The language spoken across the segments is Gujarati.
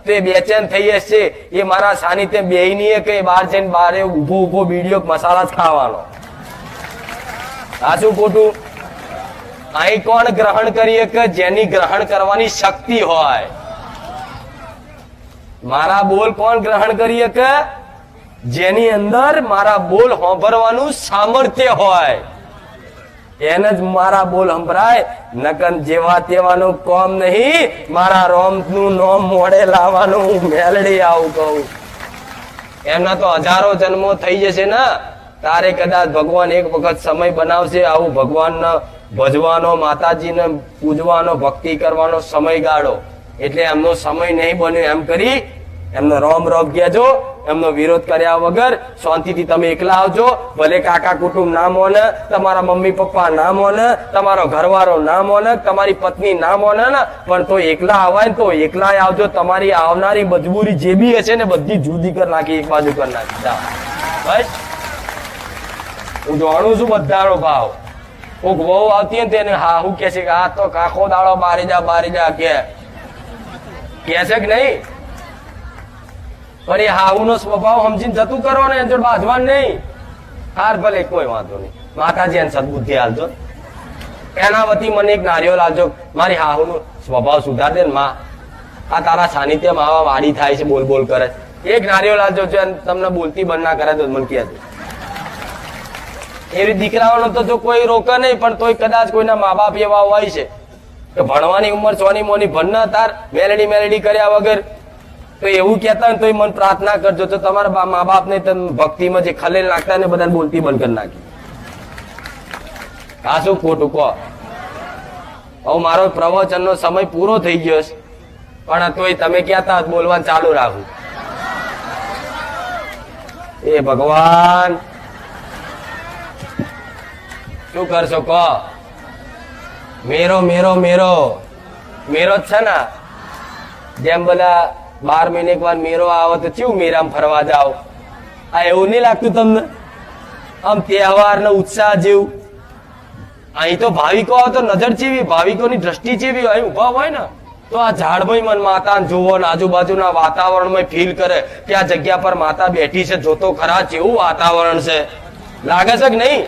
તો એ બેચેન થઈ હશે, એ મારા સાનિધ્ય બેહીની કે બહાર જઈને બારે ઉભો ઉભો બીડીઓ મસાલા જ ખાવાનો. આ શું ખોટું? અહીં કોણ ગ્રહણ કરીએ કે જેની ગ્રહણ કરવાની શક્તિ હોય. મારા બોલ કોણ ગ્રહણ કરીએ કે જેની અંદર મારા બોલ સાંભળવાનું સામર્થ્ય હોય, એને જ મારા બોલ સંભળાય. નકન જેવા તેવાનું કોમ નહીં, મારા રોમ નું નોમ મોડે લાવવાનું હું મેલડી આવું કહું. એમના તો હજારો જન્મો થઈ જશે ને, તારે કદાચ ભગવાન એક વખત સમય બનાવશે આવું ભગવાનને ભજવાનો, માતાજીને પૂજવાનો, ભક્તિ કરવાનો સમયગાળો. એટલે એમનો સમય નહીં બન્યો એમ કરી એમનો રોમ રોમ કહેજો. એમનો વિરોધ કર્યા વગર શાંતિથી તમે એકલા આવજો. ભલે કાકા કુટુંબ ના મોને, તમારા મમ્મી પપ્પા ના મોને, તમારો ઘરવાળો ના મોને, તમારી પત્ની ના મોને ને, પણ તો એકલા આવાય ને તો એકલા આવજો. તમારી આવનારી મજબૂરી જે બી હશે ને બધી જુદી કરી નાખી, એક બાજુ કરી નાખી. બસ હું જાણું છું બધાનો ભાવ. કોક વહુ આવતી હોય ને તેને હા હું કે છે કે આ તો કાકો દાડો બારી જા કે છે કે નહીં? પણ એ હાહુનો સ્વભાવ સમજીને જતું કરો ને, જો બાંધવાનું નહીં. હાર ભલે કોઈ વાંધો નહીં, માતાજી એને સદબુદ્ધિ આલજો. એના વતી મને એક નારિયેળ આલજો, મારી હાહુનો સ્વભાવ સુધાર દે ને માં. આ તારા સાનિધ્યમાં આવા વાડી થાય છે, બોલ બોલ કરે. એક નારિયેળ આલજો, જો તમને બોલતી બંધ ના કરે તો મને કહેજો. એવી દીકરાઓનો તો જો કોઈ રોકે નહીં, પણ તોય કદાચ કોઈના મા બાપ એવા હોય છે કે ભણવાની ઉંમર સોની મોની ભણના તાર મેલેડી કર્યા વગર તો એવું કહેતા હોય તો મને પ્રાર્થના કરજો, તો તમારા મા બાપ ને ભક્તિમાં જે ખલેલ નાખતા ને બધાને બોલતી બંધ કરી નાખી. આ શું ખોટું કહો? હવે મારો પ્રવચનનો સમય પૂરો થઈ ગયો છે, પણ તોય તમે કહેતા બોલવાનું ચાલુ રાખું. એ ભગવાન શું કરશો કહો? મેરો મેરો મેરો મેરો જ છે ને. જેમ બધા 12 મહિને એક વાર મેરો આવે તો કેવું મેરામાં ફરવા જાવ? આ એવું નહીં લાગતું તમને? આમ તહેવાર ને ઉત્સાહ જેવું. અહીં તો ભાવિકો આવે તો નજર ચેવી, ભાવિકોની દ્રષ્ટિ ચેવી અહીં ઉભા હોય ને તો આ ઝાડમાં મન માતા જોવો ને આજુબાજુના વાતાવરણમાં ફીલ કરે કે આ જગ્યા પર માતા બેઠી છે. જોતો ખરા જેવું વાતાવરણ છે, લાગે છે કે નહીં?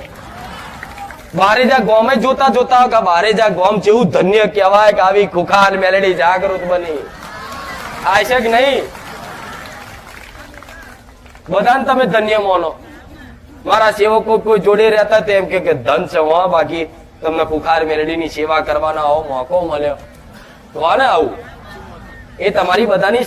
બારે જા ગોમે જોતા જોતા કે બારે જા ગોમ જેવું ધન્ય કહેવાય કે આવી ખુખાર મેલેડી જાગૃત બની આ છે કે નહીં? બધાને તમે ધન્ય માનો. મારા સેવકો કોઈ જોડે રહેતા તેમ કે ધન છે હા, બાકી તમને ખુખાર મેલેડીની સેવા કરવાનો આવો મોકો મળ્યો તો ને આવું એ તમારી બધાની